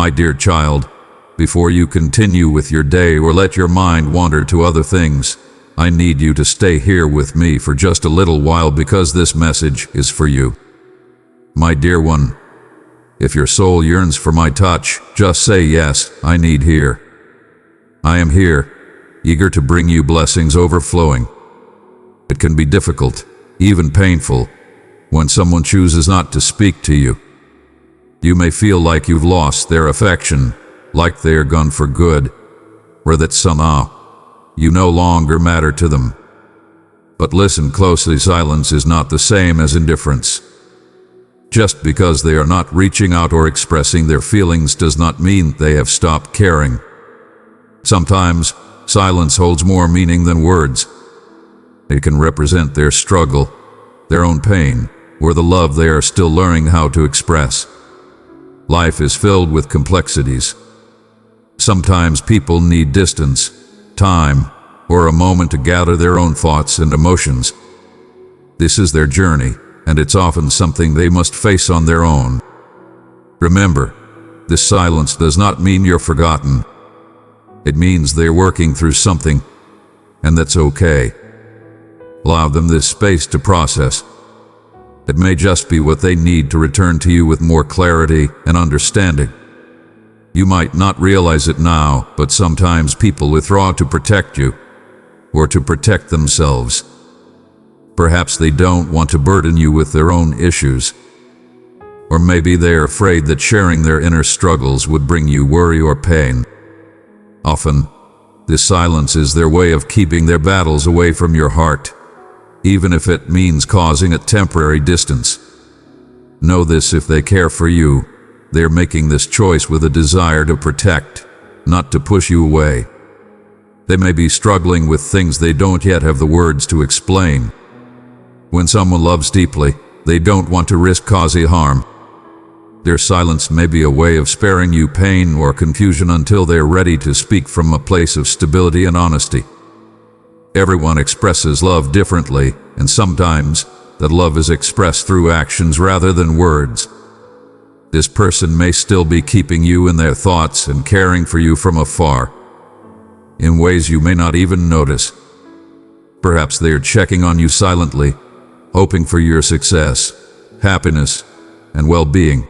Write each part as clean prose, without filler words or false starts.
My dear child, before you continue with your day or let your mind wander to other things, I need you to stay here with me for just a little while because this message is for you. My dear one, if your soul yearns for my touch, just say yes, I need here. I am here, eager to bring you blessings overflowing. It can be difficult, even painful, when someone chooses not to speak to you. You may feel like you've lost their affection, like they are gone for good, or that somehow you no longer matter to them. But listen closely, silence is not the same as indifference. Just because they are not reaching out or expressing their feelings does not mean they have stopped caring. Sometimes, silence holds more meaning than words. It can represent their struggle, their own pain, or the love they are still learning how to express. Life is filled with complexities. Sometimes people need distance, time, or a moment to gather their own thoughts and emotions. This is their journey, and it's often something they must face on their own. Remember, this silence does not mean you're forgotten. It means they're working through something, and that's okay. Allow them this space to process. It may just be what they need to return to you with more clarity and understanding. You might not realize it now, but sometimes people withdraw to protect you, or to protect themselves. Perhaps they don't want to burden you with their own issues. Or maybe they're afraid that sharing their inner struggles would bring you worry or pain. Often, this silence is their way of keeping their battles away from your heart, even if it means causing a temporary distance. Know this: if they care for you, they're making this choice with a desire to protect, not to push you away. They may be struggling with things they don't yet have the words to explain. When someone loves deeply, they don't want to risk causing harm. Their silence may be a way of sparing you pain or confusion until they're ready to speak from a place of stability and honesty. Everyone expresses love differently, and sometimes that love is expressed through actions rather than words. This person may still be keeping you in their thoughts and caring for you from afar, in ways you may not even notice. Perhaps they are checking on you silently, hoping for your success, happiness, and well-being.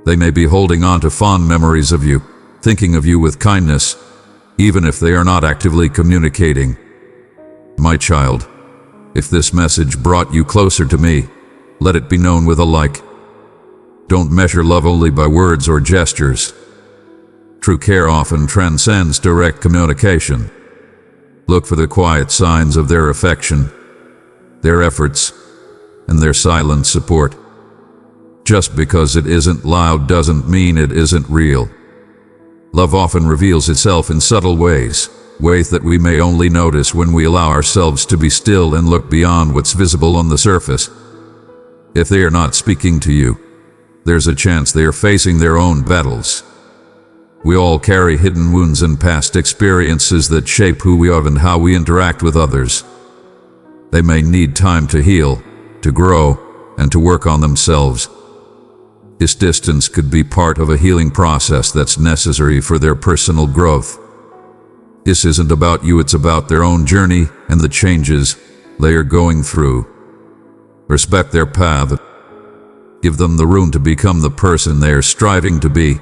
They may be holding on to fond memories of you, thinking of you with kindness, even if they are not actively communicating. My child, if this message brought you closer to me, let it be known with a like. Don't measure love only by words or gestures. True care often transcends direct communication. Look for the quiet signs of their affection, their efforts, and their silent support. Just because it isn't loud doesn't mean it isn't real. Love often reveals itself in subtle ways that we may only notice when we allow ourselves to be still and look beyond what's visible on the surface. If they are not speaking to you, there's a chance they are facing their own battles. We all carry hidden wounds and past experiences that shape who we are and how we interact with others. They may need time to heal, to grow, and to work on themselves. This distance could be part of a healing process that's necessary for their personal growth. This isn't about you, it's about their own journey and the changes they are going through. Respect their path. Give them the room to become the person they are striving to be,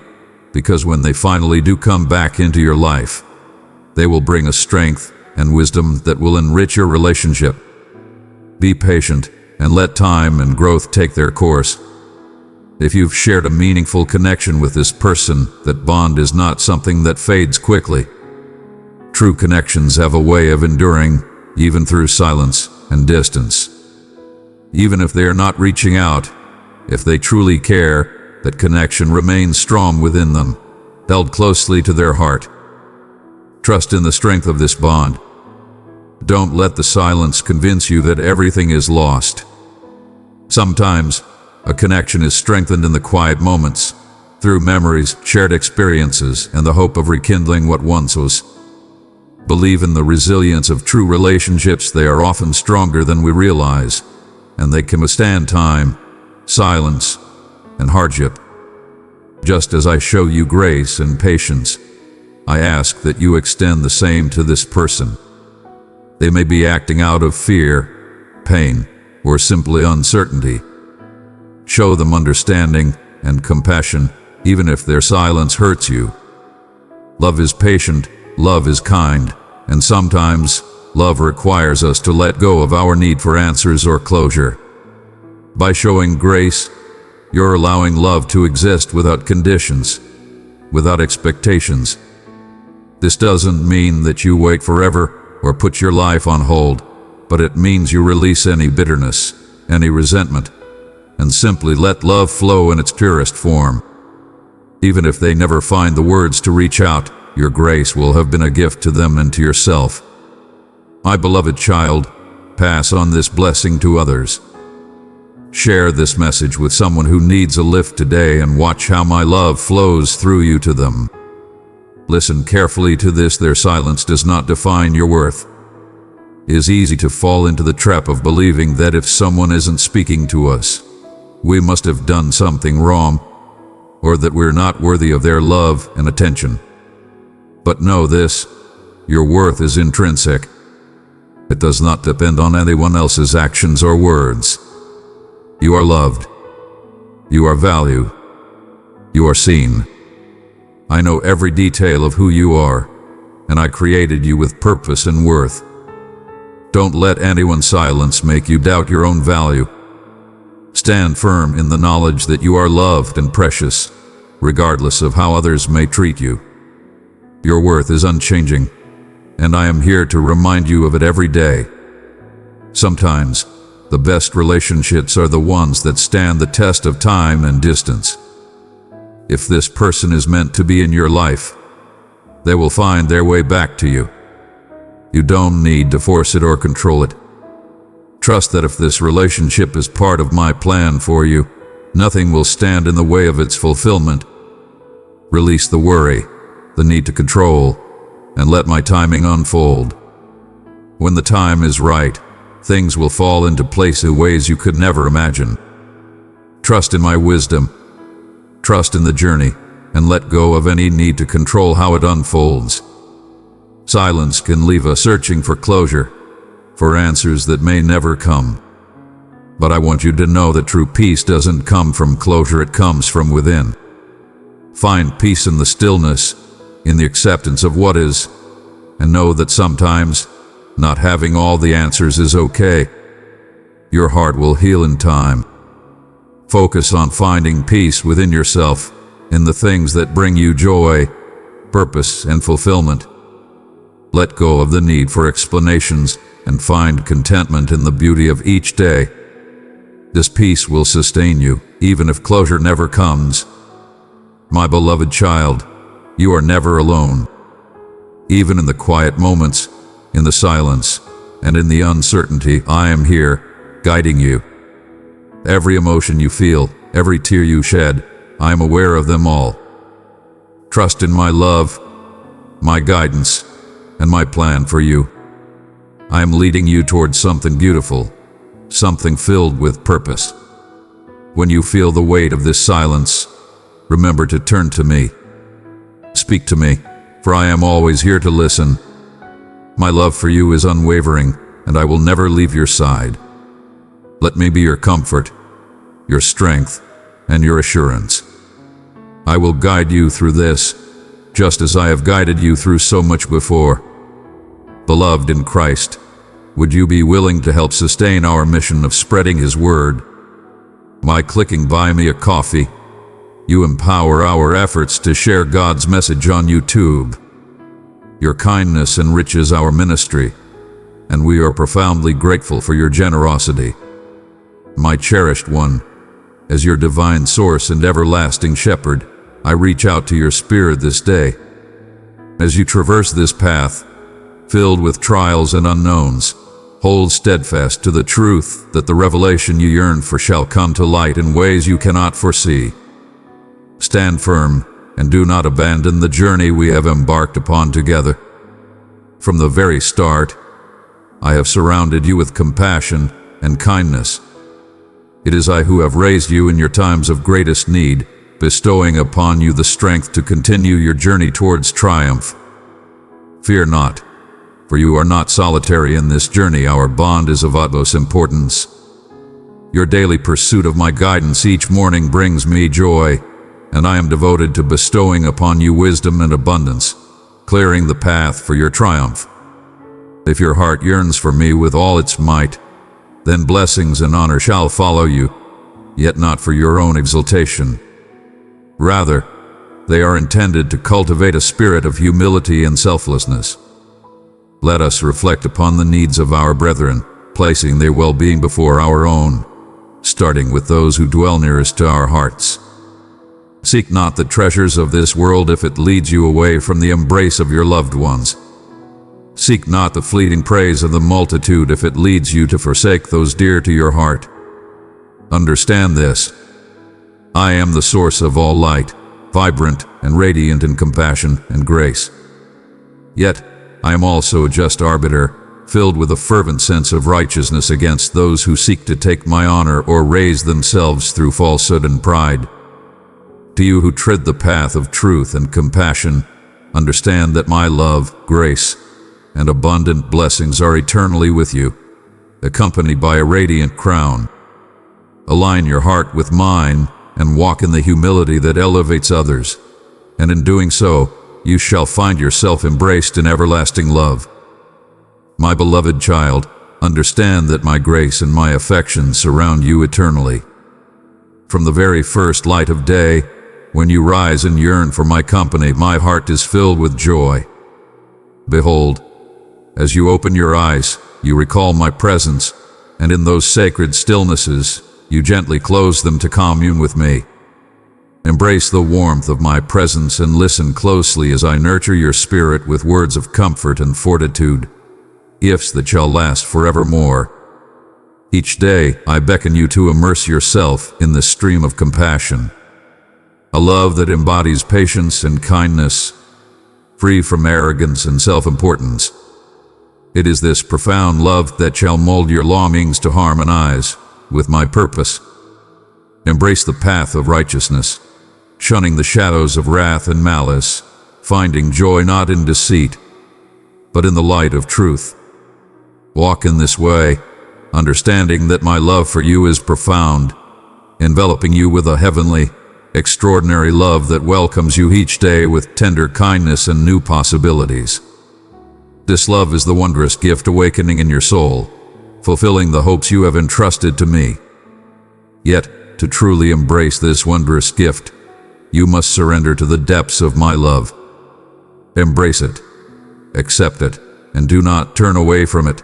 because when they finally do come back into your life, they will bring a strength and wisdom that will enrich your relationship. Be patient and let time and growth take their course. If you've shared a meaningful connection with this person, that bond is not something that fades quickly. True connections have a way of enduring, even through silence and distance. Even if they are not reaching out, if they truly care, that connection remains strong within them, held closely to their heart. Trust in the strength of this bond. Don't let the silence convince you that everything is lost. Sometimes, a connection is strengthened in the quiet moments, through memories, shared experiences, and the hope of rekindling what once was. Believe in the resilience of true relationships. They are often stronger than we realize, and they can withstand time, silence, and hardship. Just as I show you grace and patience, I ask that you extend the same to this person. They may be acting out of fear, pain, or simply uncertainty. Show them understanding and compassion, even if their silence hurts you. Love is patient, love is kind, and sometimes love requires us to let go of our need for answers or closure. By showing grace, you're allowing love to exist without conditions, without expectations. This doesn't mean that you wait forever or put your life on hold, but it means you release any bitterness, any resentment, and simply let love flow in its purest form. Even if they never find the words to reach out, your grace will have been a gift to them and to yourself. My beloved child, pass on this blessing to others. Share this message with someone who needs a lift today and watch how my love flows through you to them. Listen carefully to this. Their silence does not define your worth. It is easy to fall into the trap of believing that if someone isn't speaking to us, we must have done something wrong, or that we're not worthy of their love and attention. But know this, your worth is intrinsic. It does not depend on anyone else's actions or words. You are loved. You are valued. You are seen. I know every detail of who you are, and I created you with purpose and worth. Don't let anyone's silence make you doubt your own value. Stand firm in the knowledge that you are loved and precious, regardless of how others may treat you. Your worth is unchanging, and I am here to remind you of it every day. Sometimes, the best relationships are the ones that stand the test of time and distance. If this person is meant to be in your life, they will find their way back to you. You don't need to force it or control it. Trust that if this relationship is part of my plan for you, nothing will stand in the way of its fulfillment. Release the worry, the need to control, and let my timing unfold. When the time is right, things will fall into place in ways you could never imagine. Trust in my wisdom, trust in the journey, and let go of any need to control how it unfolds. Silence can leave us searching for closure, for answers that may never come. But I want you to know that true peace doesn't come from closure, it comes from within. Find peace in the stillness, in the acceptance of what is, and know that sometimes not having all the answers is okay. Your heart will heal in time. Focus on finding peace within yourself, in the things that bring you joy, purpose, and fulfillment. Let go of the need for explanations and find contentment in the beauty of each day. This peace will sustain you, even if closure never comes. My beloved child, you are never alone. Even in the quiet moments, in the silence, and in the uncertainty, I am here, guiding you. Every emotion you feel, every tear you shed, I am aware of them all. Trust in my love, my guidance, and my plan for you. I am leading you towards something beautiful, something filled with purpose. When you feel the weight of this silence, remember to turn to me. Speak to me, for I am always here to listen. My love for you is unwavering, and I will never leave your side. Let me be your comfort, your strength, and your assurance. I will guide you through this, just as I have guided you through so much before. Beloved in Christ, would you be willing to help sustain our mission of spreading His Word? By clicking Buy Me a Coffee, you empower our efforts to share God's message on YouTube. Your kindness enriches our ministry, and we are profoundly grateful for your generosity. My cherished one, as your divine source and everlasting shepherd, I reach out to your spirit this day. As you traverse this path, filled with trials and unknowns, hold steadfast to the truth that the revelation you yearn for shall come to light in ways you cannot foresee. Stand firm and do not abandon the journey we have embarked upon together. From the very start, I have surrounded you with compassion and kindness. It is I who have raised you in your times of greatest need, bestowing upon you the strength to continue your journey towards triumph. Fear not, for you are not solitary in this journey. Our bond is of utmost importance. Your daily pursuit of my guidance each morning brings me joy, and I am devoted to bestowing upon you wisdom and abundance, clearing the path for your triumph. If your heart yearns for me with all its might, then blessings and honor shall follow you, yet not for your own exaltation. Rather, they are intended to cultivate a spirit of humility and selflessness. Let us reflect upon the needs of our brethren, placing their well-being before our own, starting with those who dwell nearest to our hearts. Seek not the treasures of this world if it leads you away from the embrace of your loved ones. Seek not the fleeting praise of the multitude if it leads you to forsake those dear to your heart. Understand this: I am the source of all light, vibrant and radiant in compassion and grace. Yet, I am also a just arbiter, filled with a fervent sense of righteousness against those who seek to take my honor or raise themselves through falsehood and pride. To you who tread the path of truth and compassion, understand that my love, grace, and abundant blessings are eternally with you, accompanied by a radiant crown. Align your heart with mine and walk in the humility that elevates others, and in doing so, you shall find yourself embraced in everlasting love. My beloved child, understand that my grace and my affection surround you eternally. From the very first light of day, when you rise and yearn for my company, my heart is filled with joy. Behold, as you open your eyes, you recall my presence, and in those sacred stillnesses, you gently close them to commune with me. Embrace the warmth of my presence and listen closely as I nurture your spirit with words of comfort and fortitude, gifts that shall last forevermore. Each day, I beckon you to immerse yourself in the stream of compassion, a love that embodies patience and kindness, free from arrogance and self-importance. It is this profound love that shall mold your longings to harmonize with my purpose. Embrace the path of righteousness, shunning the shadows of wrath and malice, finding joy not in deceit, but in the light of truth. Walk in this way, understanding that my love for you is profound, enveloping you with a heavenly, extraordinary love that welcomes you each day with tender kindness and new possibilities. This love is the wondrous gift awakening in your soul, fulfilling the hopes you have entrusted to me. Yet, to truly embrace this wondrous gift, you must surrender to the depths of my love. Embrace it, accept it, and do not turn away from it,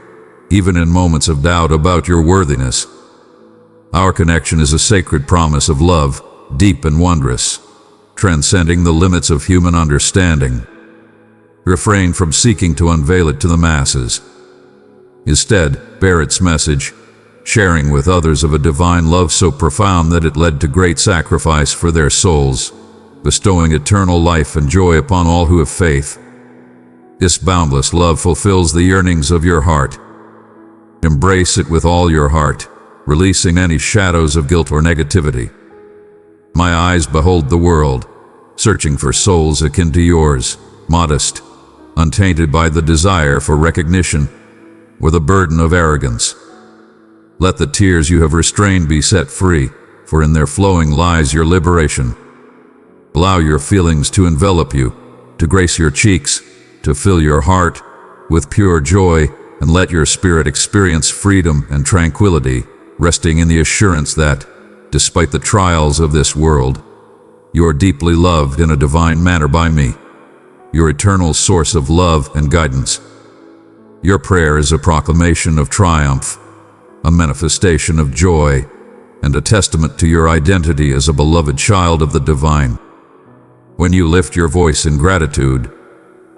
even in moments of doubt about your worthiness. Our connection is a sacred promise of love, deep and wondrous, transcending the limits of human understanding. Refrain from seeking to unveil it to the masses. Instead, bear its message, sharing with others of a divine love so profound that it led to great sacrifice for their souls, bestowing eternal life and joy upon all who have faith. This boundless love fulfills the yearnings of your heart. Embrace it with all your heart, releasing any shadows of guilt or negativity. My eyes behold the world, searching for souls akin to yours, modest, untainted by the desire for recognition or the burden of arrogance. Let the tears you have restrained be set free, for in their flowing lies your liberation. Allow your feelings to envelop you, to grace your cheeks, to fill your heart with pure joy, and let your spirit experience freedom and tranquility, resting in the assurance that, despite the trials of this world, you are deeply loved in a divine manner by me, your eternal source of love and guidance. Your prayer is a proclamation of triumph, a manifestation of joy, and a testament to your identity as a beloved child of the divine. When you lift your voice in gratitude,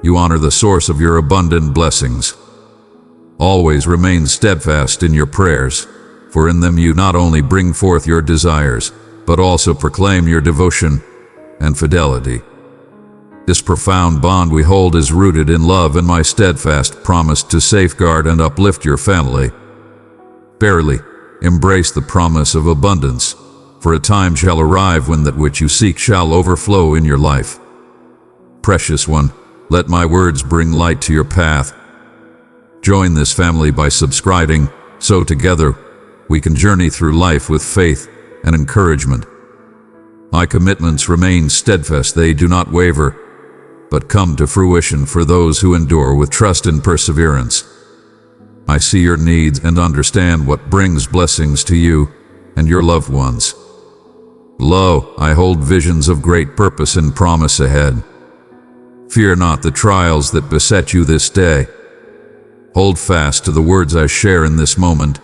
you honor the source of your abundant blessings. Always remain steadfast in your prayers, for in them you not only bring forth your desires, but also proclaim your devotion and fidelity. This profound bond we hold is rooted in love and my steadfast promise to safeguard and uplift your family. Barely embrace the promise of abundance, for a time shall arrive when that which you seek shall overflow in your life. Precious one, let my words bring light to your path. Join this family by subscribing, so together we can journey through life with faith and encouragement. My commitments remain steadfast, they do not waver, but come to fruition for those who endure with trust and perseverance. I see your needs and understand what brings blessings to you and your loved ones. Lo, I hold visions of great purpose and promise ahead. Fear not the trials that beset you this day. Hold fast to the words I share in this moment,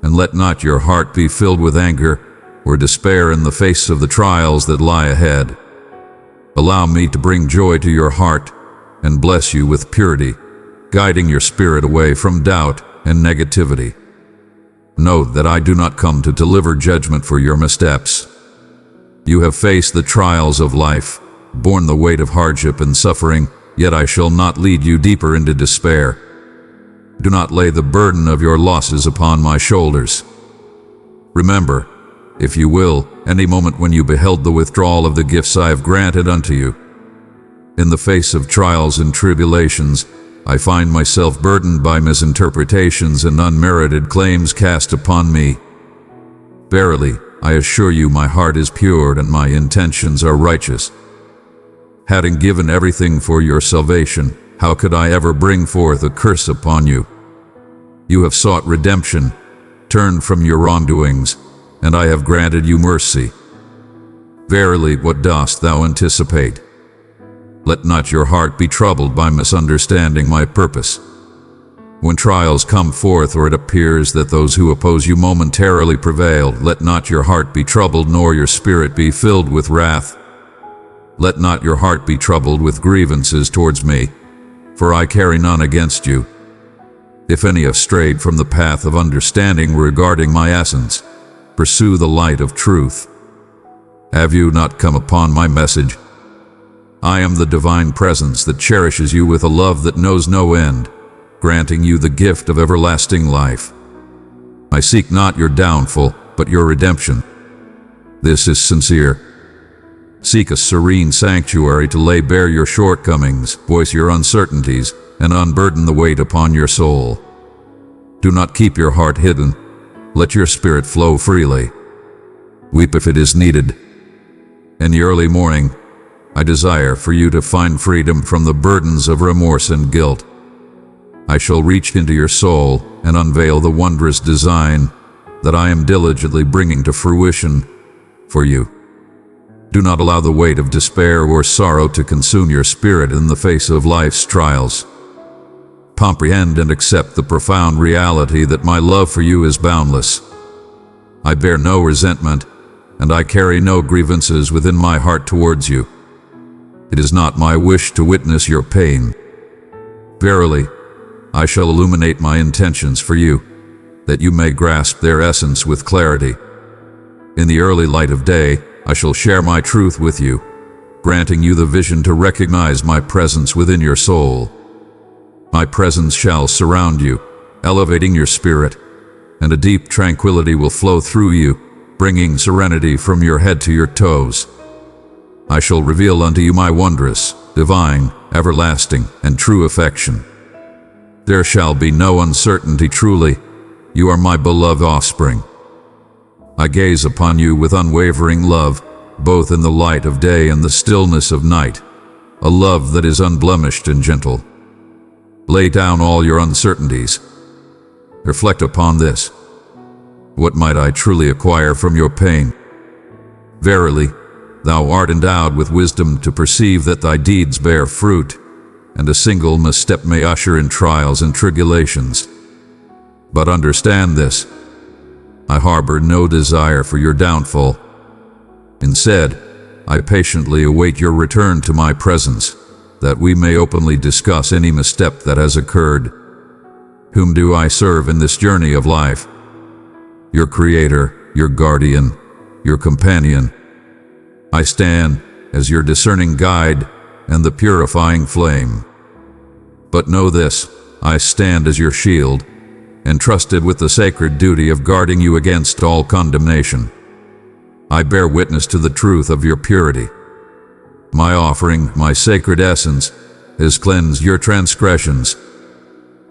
and let not your heart be filled with anger or despair in the face of the trials that lie ahead. Allow me to bring joy to your heart and bless you with purity, guiding your spirit away from doubt and negativity. Note that I do not come to deliver judgment for your missteps. You have faced the trials of life, borne the weight of hardship and suffering, yet I shall not lead you deeper into despair. Do not lay the burden of your losses upon my shoulders. Remember, if you will, any moment when you beheld the withdrawal of the gifts I have granted unto you. In the face of trials and tribulations, I find myself burdened by misinterpretations and unmerited claims cast upon me. Verily, I assure you my heart is pure and my intentions are righteous. Having given everything for your salvation, how could I ever bring forth a curse upon you? You have sought redemption, turned from your wrongdoings, and I have granted you mercy. Verily, what dost thou anticipate? Let not your heart be troubled by misunderstanding my purpose. When trials come forth or it appears that those who oppose you momentarily prevail, let not your heart be troubled nor your spirit be filled with wrath. Let not your heart be troubled with grievances towards me, for I carry none against you. If any have strayed from the path of understanding regarding my essence, pursue the light of truth. Have you not come upon my message? I am the divine presence that cherishes you with a love that knows no end, granting you the gift of everlasting life. I seek not your downfall, but your redemption. This is sincere. Seek a serene sanctuary to lay bare your shortcomings, voice your uncertainties, and unburden the weight upon your soul. Do not keep your heart hidden. Let your spirit flow freely. Weep if it is needed. In the early morning, I desire for you to find freedom from the burdens of remorse and guilt. I shall reach into your soul and unveil the wondrous design that I am diligently bringing to fruition for you. Do not allow the weight of despair or sorrow to consume your spirit in the face of life's trials. Comprehend and accept the profound reality that my love for you is boundless. I bear no resentment, and I carry no grievances within my heart towards you. It is not my wish to witness your pain. Verily, I shall illuminate my intentions for you, that you may grasp their essence with clarity. In the early light of day, I shall share my truth with you, granting you the vision to recognize my presence within your soul. My presence shall surround you, elevating your spirit, and a deep tranquility will flow through you, bringing serenity from your head to your toes. I shall reveal unto you my wondrous, divine, everlasting, and true affection. There shall be no uncertainty truly, you are my beloved offspring. I gaze upon you with unwavering love, both in the light of day and the stillness of night, a love that is unblemished and gentle. Lay down all your uncertainties. Reflect upon this. What might I truly acquire from your pain? Verily, thou art endowed with wisdom to perceive that thy deeds bear fruit, and a single misstep may usher in trials and tribulations. But understand this, I harbor no desire for your downfall. Instead, I patiently await your return to my presence, that we may openly discuss any misstep that has occurred. Whom do I serve in this journey of life? Your Creator, your guardian, your companion. I stand as your discerning guide and the purifying flame. But know this, I stand as your shield, entrusted with the sacred duty of guarding you against all condemnation. I bear witness to the truth of your purity. My offering, my sacred essence, has cleansed your transgressions.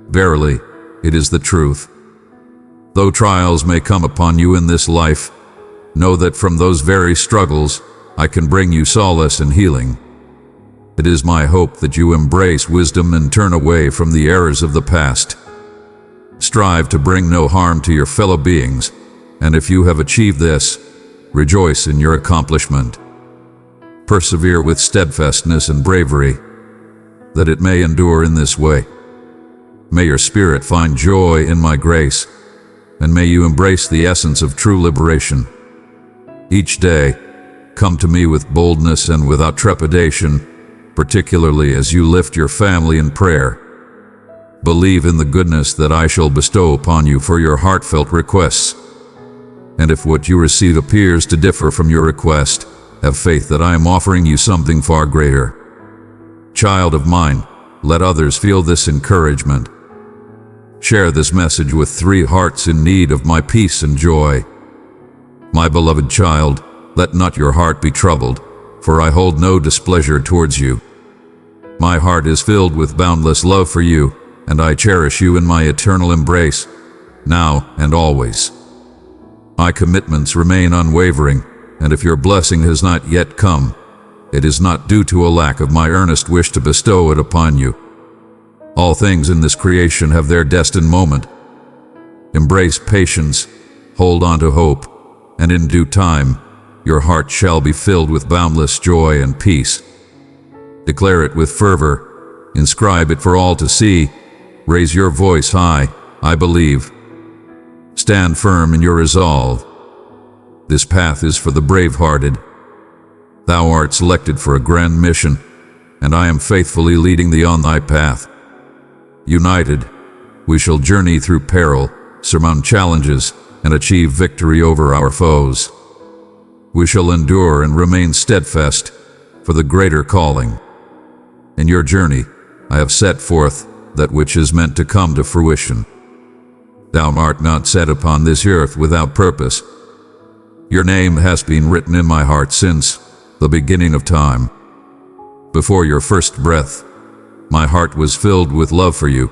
Verily, it is the truth. Though trials may come upon you in this life, know that from those very struggles, I can bring you solace and healing. It is my hope that you embrace wisdom and turn away from the errors of the past. Strive to bring no harm to your fellow beings, and if you have achieved this, rejoice in your accomplishment. Persevere with steadfastness and bravery, that it may endure in this way. May your spirit find joy in my grace, and may you embrace the essence of true liberation. Each day, come to me with boldness and without trepidation, particularly as you lift your family in prayer. Believe in the goodness that I shall bestow upon you for your heartfelt requests. And if what you receive appears to differ from your request, have faith that I am offering you something far greater. Child of mine, let others feel this encouragement. Share this message with 3 hearts in need of my peace and joy. My beloved child, let not your heart be troubled, for I hold no displeasure towards you. My heart is filled with boundless love for you, and I cherish you in my eternal embrace, now and always. My commitments remain unwavering, and if your blessing has not yet come, it is not due to a lack of my earnest wish to bestow it upon you. All things in this creation have their destined moment. Embrace patience, hold on to hope, and in due time, your heart shall be filled with boundless joy and peace. Declare it with fervor, inscribe it for all to see, raise your voice high, I believe. Stand firm in your resolve. This path is for the brave-hearted. Thou art selected for a grand mission, and I am faithfully leading thee on thy path. United, we shall journey through peril, surmount challenges, and achieve victory over our foes. We shall endure and remain steadfast for the greater calling. In your journey, I have set forth that which is meant to come to fruition. Thou art not set upon this earth without purpose. Your name has been written in my heart since the beginning of time. Before your first breath, my heart was filled with love for you,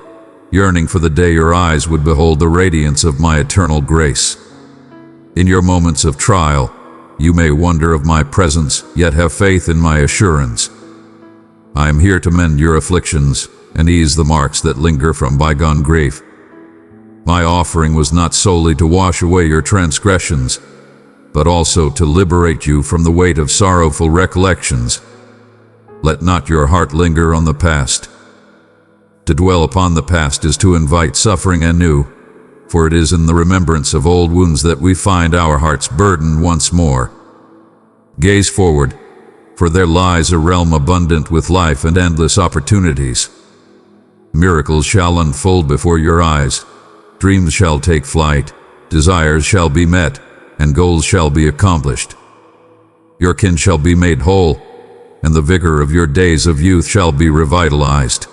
yearning for the day your eyes would behold the radiance of my eternal grace. In your moments of trial, you may wonder of my presence, yet have faith in my assurance. I am here to mend your afflictions and ease the marks that linger from bygone grief. My offering was not solely to wash away your transgressions, but also to liberate you from the weight of sorrowful recollections. Let not your heart linger on the past. To dwell upon the past is to invite suffering anew, for it is in the remembrance of old wounds that we find our hearts burdened once more. Gaze forward, for there lies a realm abundant with life and endless opportunities. Miracles shall unfold before your eyes. Dreams shall take flight, desires shall be met, and goals shall be accomplished. Your kin shall be made whole, and the vigor of your days of youth shall be revitalized.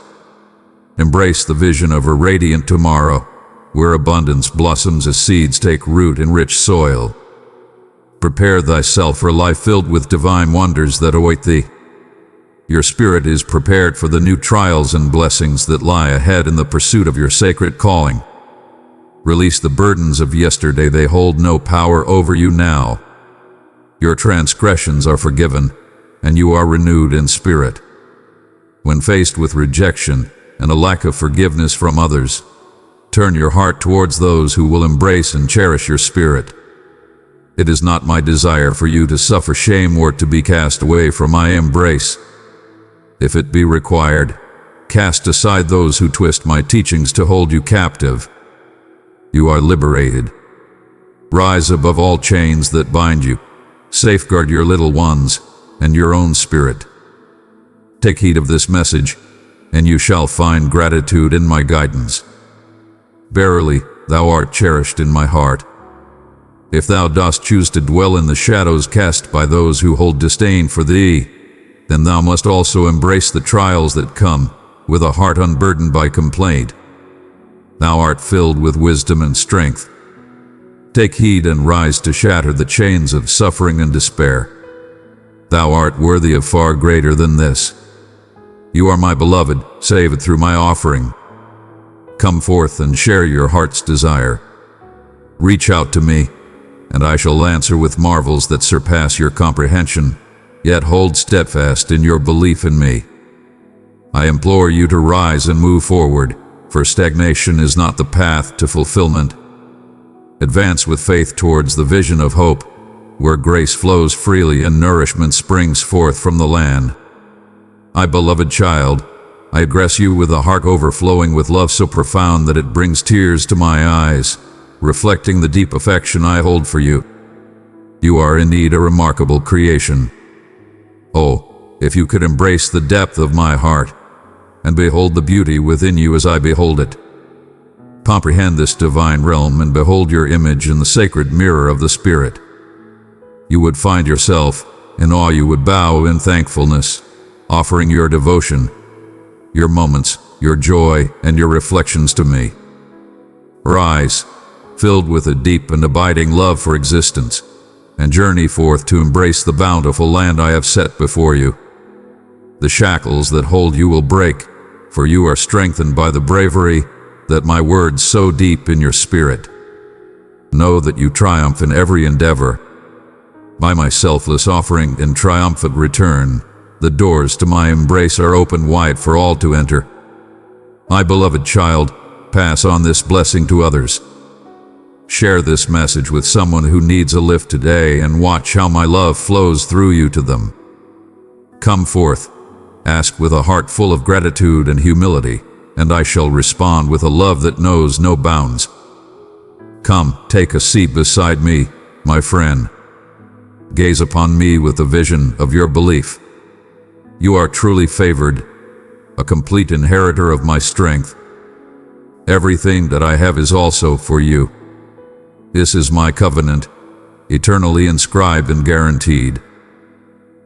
Embrace the vision of a radiant tomorrow, where abundance blossoms as seeds take root in rich soil. Prepare thyself for a life filled with divine wonders that await thee. Your spirit is prepared for the new trials and blessings that lie ahead in the pursuit of your sacred calling. Release the burdens of yesterday, they hold no power over you now. Your transgressions are forgiven, and you are renewed in spirit. When faced with rejection and a lack of forgiveness from others, turn your heart towards those who will embrace and cherish your spirit. It is not my desire for you to suffer shame or to be cast away from my embrace. If it be required, cast aside those who twist my teachings to hold you captive. You are liberated. Rise above all chains that bind you. Safeguard your little ones and your own spirit. Take heed of this message, and you shall find gratitude in my guidance. Verily, thou art cherished in my heart. If thou dost choose to dwell in the shadows cast by those who hold disdain for thee, then thou must also embrace the trials that come, with a heart unburdened by complaint. Thou art filled with wisdom and strength. Take heed and rise to shatter the chains of suffering and despair. Thou art worthy of far greater than this. You are my beloved, saved through my offering. Come forth and share your heart's desire. Reach out to me, and I shall answer with marvels that surpass your comprehension, yet hold steadfast in your belief in me. I implore you to rise and move forward, for stagnation is not the path to fulfillment. Advance with faith towards the vision of hope, where grace flows freely and nourishment springs forth from the land. My beloved child, I address you with a heart overflowing with love so profound that it brings tears to my eyes, reflecting the deep affection I hold for you. You are indeed a remarkable creation. Oh, if you could embrace the depth of my heart, and behold the beauty within you as I behold it. Comprehend this divine realm and behold your image in the sacred mirror of the Spirit. You would find yourself, in awe you would bow in thankfulness, offering your devotion, your moments, your joy, and your reflections to me. Rise, filled with a deep and abiding love for existence, and journey forth to embrace the bountiful land I have set before you. The shackles that hold you will break, for you are strengthened by the bravery that my words sow deep in your spirit. Know that you triumph in every endeavor. By my selfless offering and triumphant return, the doors to my embrace are open wide for all to enter. My beloved child, pass on this blessing to others. Share this message with someone who needs a lift today and watch how my love flows through you to them. Come forth, ask with a heart full of gratitude and humility, and I shall respond with a love that knows no bounds. Come, take a seat beside me, my friend. Gaze upon me with the vision of your belief. You are truly favored, a complete inheritor of my strength. Everything that I have is also for you. This is my covenant, eternally inscribed and guaranteed.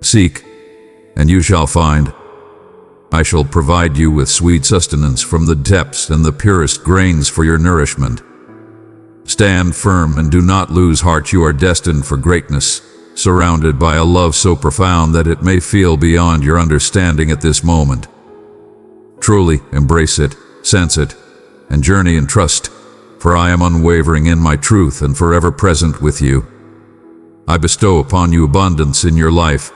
Seek, and you shall find. I shall provide you with sweet sustenance from the depths and the purest grains for your nourishment. Stand firm and do not lose heart. You are destined for greatness, surrounded by a love so profound that it may feel beyond your understanding at this moment. Truly embrace it, sense it, and journey in trust, for I am unwavering in my truth and forever present with you. I bestow upon you abundance in your life,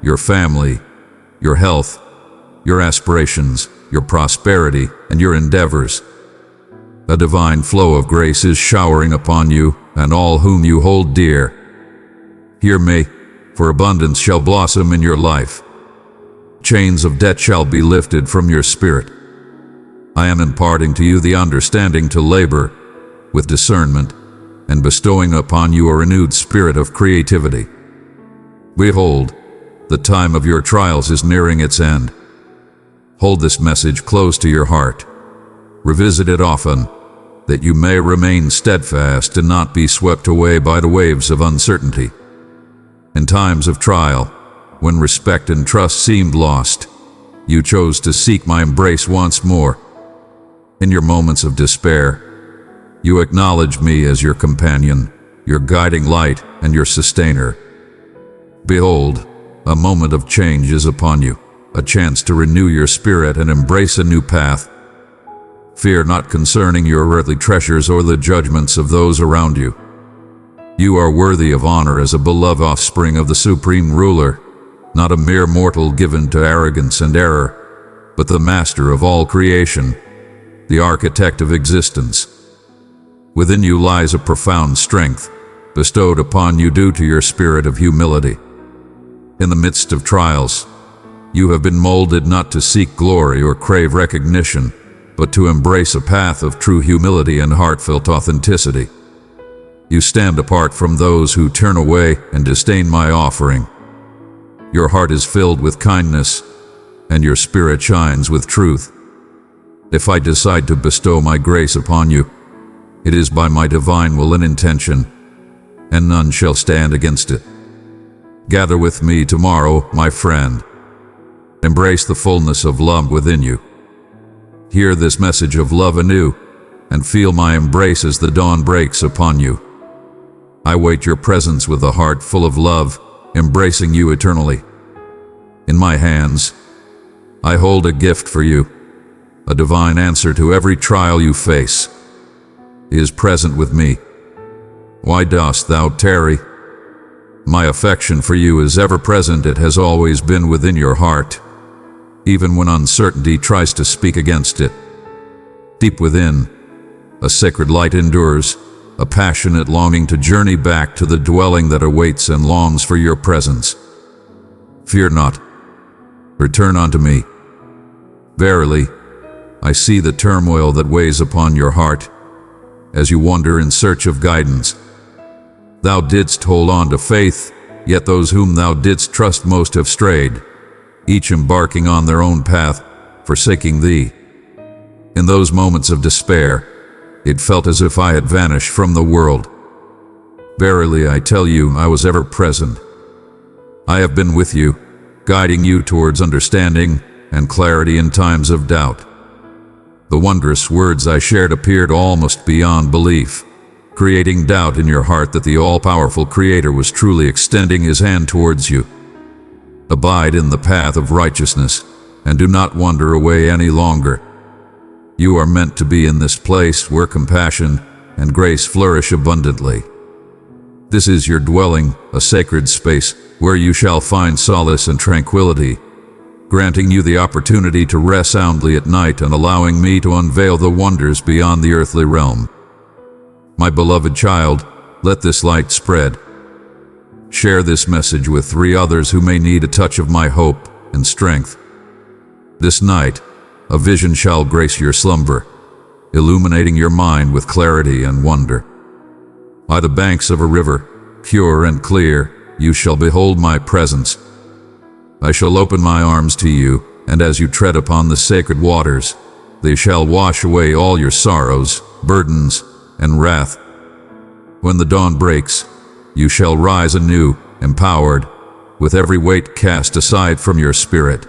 your family, your health, your aspirations, your prosperity, and your endeavors. A divine flow of grace is showering upon you and all whom you hold dear. Hear me, for abundance shall blossom in your life. Chains of debt shall be lifted from your spirit. I am imparting to you the understanding to labor with discernment and bestowing upon you a renewed spirit of creativity. Behold, the time of your trials is nearing its end. Hold this message close to your heart. Revisit it often, that you may remain steadfast and not be swept away by the waves of uncertainty. In times of trial, when respect and trust seemed lost, you chose to seek my embrace once more. In your moments of despair, you acknowledge me as your companion, your guiding light, and your sustainer. Behold, a moment of change is upon you, a chance to renew your spirit and embrace a new path. Fear not concerning your earthly treasures or the judgments of those around you. You are worthy of honor as a beloved offspring of the Supreme Ruler, not a mere mortal given to arrogance and error, but the master of all creation, the architect of existence. Within you lies a profound strength, bestowed upon you due to your spirit of humility. In the midst of trials, you have been molded not to seek glory or crave recognition, but to embrace a path of true humility and heartfelt authenticity. You stand apart from those who turn away and disdain my offering. Your heart is filled with kindness, and your spirit shines with truth. If I decide to bestow my grace upon you, it is by my divine will and intention, and none shall stand against it. Gather with me tomorrow, my friend. Embrace the fullness of love within you. Hear this message of love anew, and feel my embrace as the dawn breaks upon you. I wait your presence with a heart full of love, embracing you eternally. In my hands, I hold a gift for you, a divine answer to every trial you face. He is present with me. Why dost thou tarry? My affection for you is ever present. It has always been within your heart, even when uncertainty tries to speak against it. Deep within, a sacred light endures, a passionate longing to journey back to the dwelling that awaits and longs for your presence. Fear not. Return unto me. Verily, I see the turmoil that weighs upon your heart as you wander in search of guidance. Thou didst hold on to faith, yet those whom thou didst trust most have strayed, each embarking on their own path, forsaking thee. In those moments of despair, it felt as if I had vanished from the world. Verily, I tell you, I was ever present. I have been with you, guiding you towards understanding and clarity in times of doubt. The wondrous words I shared appeared almost beyond belief, creating doubt in your heart that the all-powerful Creator was truly extending His hand towards you. Abide in the path of righteousness, and do not wander away any longer. You are meant to be in this place where compassion and grace flourish abundantly. This is your dwelling, a sacred space where you shall find solace and tranquility, granting you the opportunity to rest soundly at night and allowing me to unveil the wonders beyond the earthly realm. My beloved child, let this light spread. Share this message with 3 others who may need a touch of my hope and strength. This night, a vision shall grace your slumber, illuminating your mind with clarity and wonder. By the banks of a river, pure and clear, you shall behold my presence. I shall open my arms to you, and as you tread upon the sacred waters, they shall wash away all your sorrows, burdens, and wrath. When the dawn breaks, you shall rise anew, empowered, with every weight cast aside from your spirit.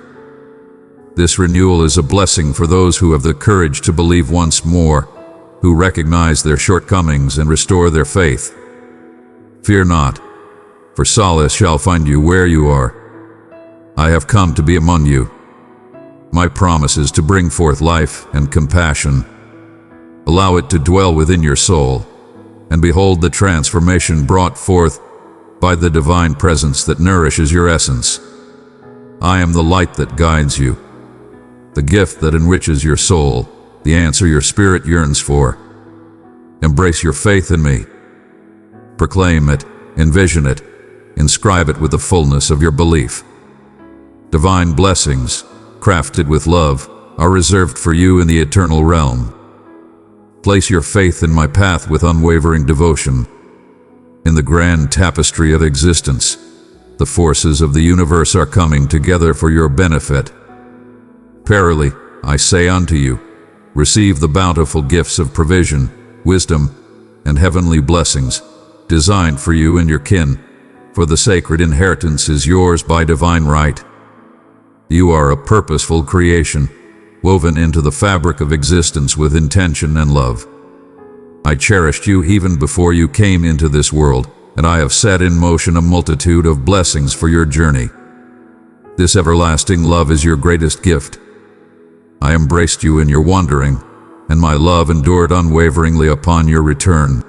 This renewal is a blessing for those who have the courage to believe once more, who recognize their shortcomings and restore their faith. Fear not, for solace shall find you where you are. I have come to be among you. My promise is to bring forth life and compassion. Allow it to dwell within your soul, and behold the transformation brought forth by the divine presence that nourishes your essence. I am the light that guides you, the gift that enriches your soul, the answer your spirit yearns for. Embrace your faith in me. Proclaim it, envision it, inscribe it with the fullness of your belief. Divine blessings, crafted with love, are reserved for you in the eternal realm. Place your faith in my path with unwavering devotion. In the grand tapestry of existence, the forces of the universe are coming together for your benefit. Verily, I say unto you, receive the bountiful gifts of provision, wisdom, and heavenly blessings, designed for you and your kin, for the sacred inheritance is yours by divine right. You are a purposeful creation, woven into the fabric of existence with intention and love. I cherished you even before you came into this world, and I have set in motion a multitude of blessings for your journey. This everlasting love is your greatest gift. I embraced you in your wandering, and my love endured unwaveringly upon your return.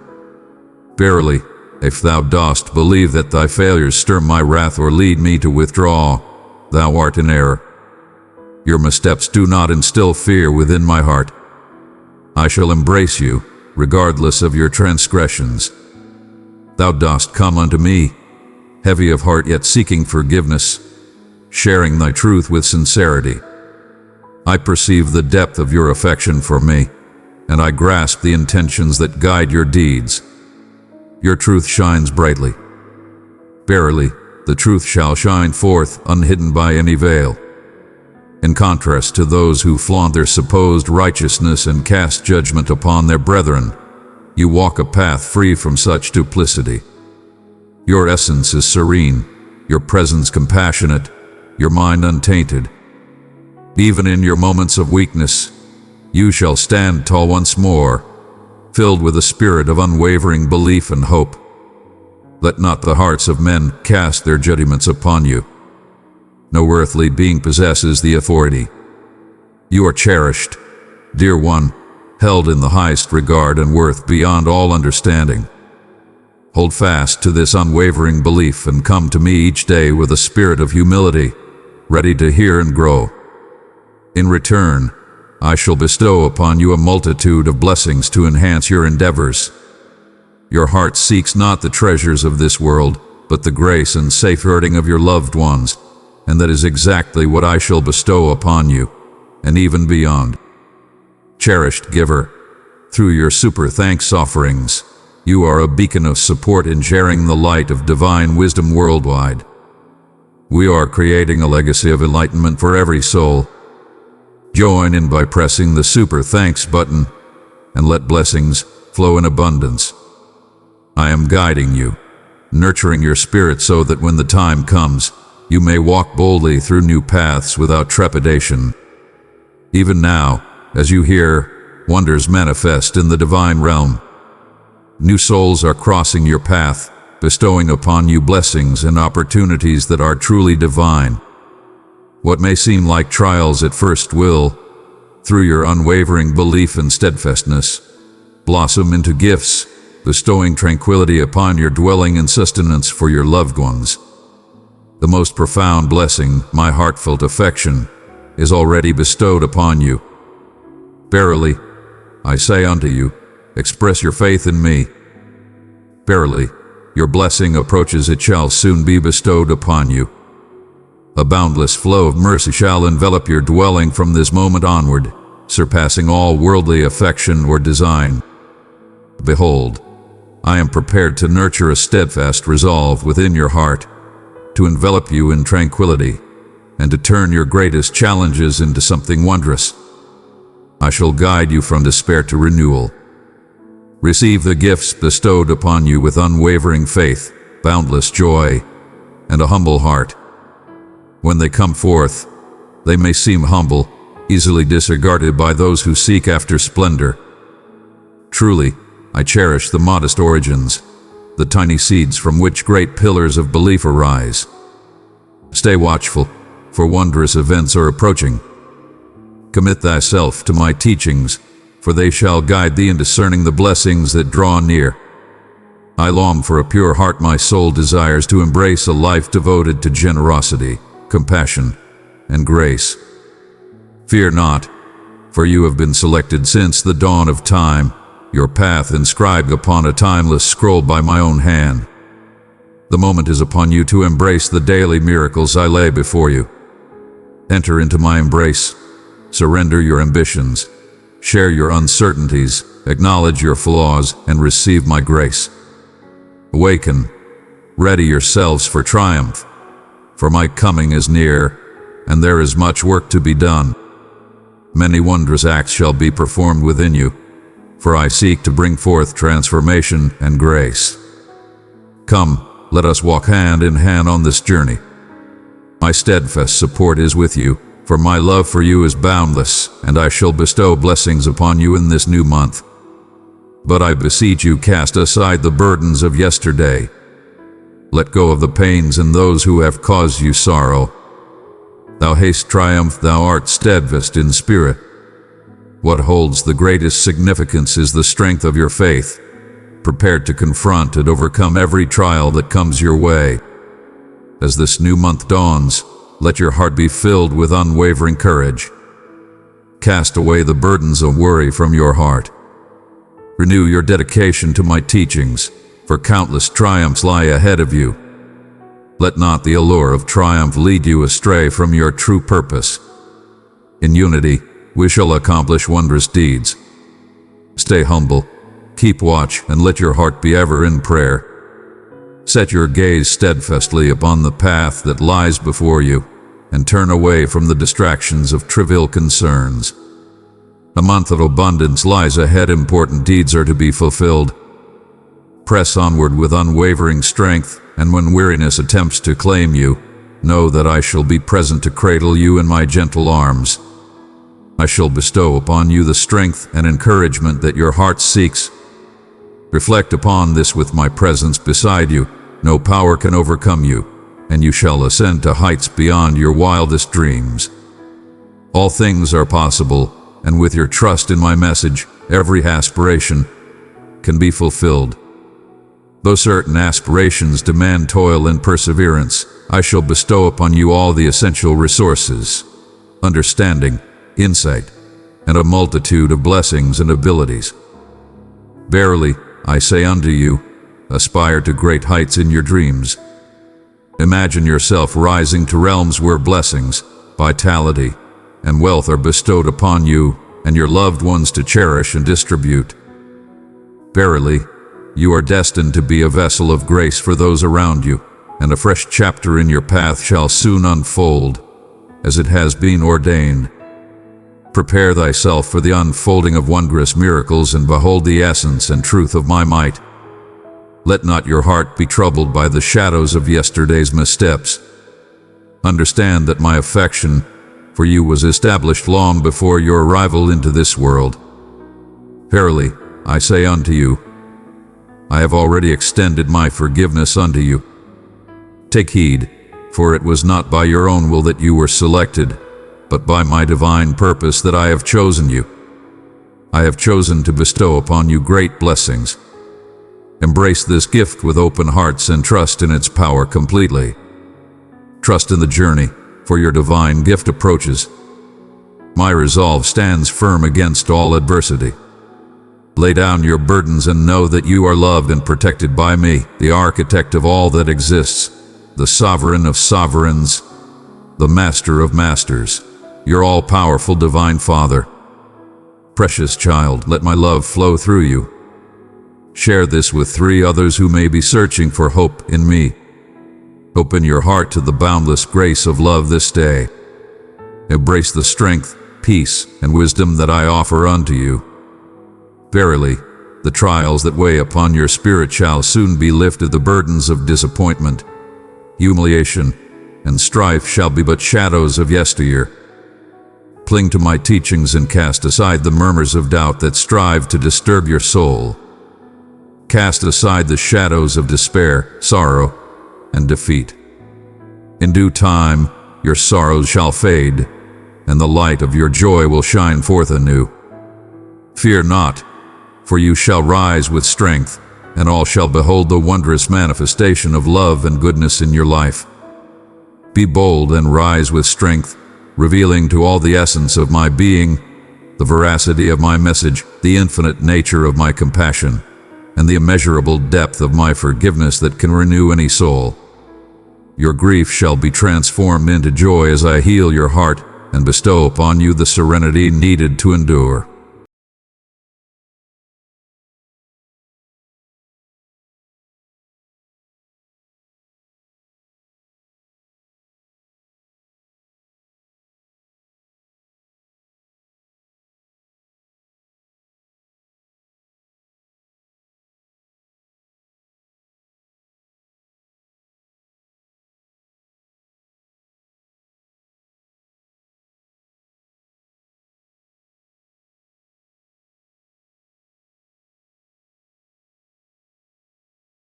Verily, if thou dost believe that thy failures stir my wrath or lead me to withdraw, thou art in error. Your missteps do not instill fear within my heart. I shall embrace you, regardless of your transgressions. Thou dost come unto me, heavy of heart yet seeking forgiveness, sharing thy truth with sincerity. I perceive the depth of your affection for me, and I grasp the intentions that guide your deeds. Your truth shines brightly. Verily, the truth shall shine forth unhidden by any veil. In contrast to those who flaunt their supposed righteousness and cast judgment upon their brethren, you walk a path free from such duplicity. Your essence is serene, your presence compassionate, your mind untainted. Even in your moments of weakness, you shall stand tall once more, filled with a spirit of unwavering belief and hope. Let not the hearts of men cast their judgments upon you. No earthly being possesses the authority. You are cherished, dear one, held in the highest regard and worth beyond all understanding. Hold fast to this unwavering belief and come to me each day with a spirit of humility, ready to hear and grow. In return, I shall bestow upon you a multitude of blessings to enhance your endeavors. Your heart seeks not the treasures of this world, but the grace and safeguarding of your loved ones, and that is exactly what I shall bestow upon you, and even beyond. Cherished giver, through your super thanks offerings, you are a beacon of support in sharing the light of divine wisdom worldwide. We are creating a legacy of enlightenment for every soul. Join in by pressing the super thanks button, and let blessings flow in abundance. I am guiding you, nurturing your spirit so that when the time comes, you may walk boldly through new paths without trepidation. Even now, as you hear, wonders manifest in the divine realm. New souls are crossing your path, bestowing upon you blessings and opportunities that are truly divine. What may seem like trials at first will, through your unwavering belief and steadfastness, blossom into gifts, bestowing tranquility upon your dwelling and sustenance for your loved ones. The most profound blessing, my heartfelt affection, is already bestowed upon you. Verily, I say unto you, express your faith in me. Verily, your blessing approaches, it shall soon be bestowed upon you. A boundless flow of mercy shall envelop your dwelling from this moment onward, surpassing all worldly affection or design. Behold, I am prepared to nurture a steadfast resolve within your heart, to envelop you in tranquility, and to turn your greatest challenges into something wondrous. I shall guide you from despair to renewal. Receive the gifts bestowed upon you with unwavering faith, boundless joy, and a humble heart. When they come forth, they may seem humble, easily disregarded by those who seek after splendor. Truly, I cherish the modest origins, the tiny seeds from which great pillars of belief arise. Stay watchful, for wondrous events are approaching. Commit thyself to my teachings, for they shall guide thee in discerning the blessings that draw near. I long for a pure heart. My soul desires to embrace a life devoted to generosity, compassion, and grace. Fear not, for you have been selected since the dawn of time, your path inscribed upon a timeless scroll by my own hand. The moment is upon you to embrace the daily miracles I lay before you. Enter into my embrace, surrender your ambitions, share your uncertainties, acknowledge your flaws, and receive my grace. Awaken, ready yourselves for triumph, for my coming is near, and there is much work to be done. Many wondrous acts shall be performed within you, for I seek to bring forth transformation and grace. Come, let us walk hand in hand on this journey. My steadfast support is with you, for my love for you is boundless, and I shall bestow blessings upon you in this new month. But I beseech you, cast aside the burdens of yesterday. Let go of the pains and those who have caused you sorrow. Thou hast triumphed, thou art steadfast in spirit. What holds the greatest significance is the strength of your faith, prepared to confront and overcome every trial that comes your way. As this new month dawns, let your heart be filled with unwavering courage. Cast away the burdens of worry from your heart. Renew your dedication to my teachings, for countless triumphs lie ahead of you. Let not the allure of triumph lead you astray from your true purpose. In unity, we shall accomplish wondrous deeds. Stay humble, keep watch, and let your heart be ever in prayer. Set your gaze steadfastly upon the path that lies before you, and turn away from the distractions of trivial concerns. A month of abundance lies ahead. Important deeds are to be fulfilled. Press onward with unwavering strength, and when weariness attempts to claim you, know that I shall be present to cradle you in my gentle arms. I shall bestow upon you the strength and encouragement that your heart seeks. Reflect upon this with my presence beside you, no power can overcome you, and you shall ascend to heights beyond your wildest dreams. All things are possible, and with your trust in my message, every aspiration can be fulfilled. Though certain aspirations demand toil and perseverance, I shall bestow upon you all the essential resources, understanding, insight, and a multitude of blessings and abilities. Verily, I say unto you, aspire to great heights in your dreams. Imagine yourself rising to realms where blessings, vitality, and wealth are bestowed upon you and your loved ones to cherish and distribute. Verily, you are destined to be a vessel of grace for those around you, and a fresh chapter in your path shall soon unfold, as it has been ordained. Prepare thyself for the unfolding of wondrous miracles, and behold the essence and truth of my might. Let not your heart be troubled by the shadows of yesterday's missteps. Understand that my affection for you was established long before your arrival into this world. Verily, I say unto you, I have already extended my forgiveness unto you. Take heed, for it was not by your own will that you were selected, but by my divine purpose that I have chosen you. I have chosen to bestow upon you great blessings. Embrace this gift with open hearts and trust in its power completely. Trust in the journey, for your divine gift approaches. My resolve stands firm against all adversity. Lay down your burdens and know that you are loved and protected by me, the architect of all that exists, the sovereign of sovereigns, the master of masters, your all-powerful divine Father. Precious child, let my love flow through you. Share this with 3 others who may be searching for hope in me. Open your heart to the boundless grace of love this day. Embrace the strength, peace, and wisdom that I offer unto you. Verily, the trials that weigh upon your spirit shall soon be lifted. The burdens of disappointment, humiliation, and strife shall be but shadows of yesteryear. Cling to my teachings and cast aside the murmurs of doubt that strive to disturb your soul. Cast aside the shadows of despair, sorrow, and defeat. In due time, your sorrows shall fade, and the light of your joy will shine forth anew. Fear not, for you shall rise with strength, and all shall behold the wondrous manifestation of love and goodness in your life. Be bold and rise with strength, revealing to all the essence of my being, the veracity of my message, the infinite nature of my compassion, and the immeasurable depth of my forgiveness that can renew any soul. Your grief shall be transformed into joy as I heal your heart and bestow upon you the serenity needed to endure.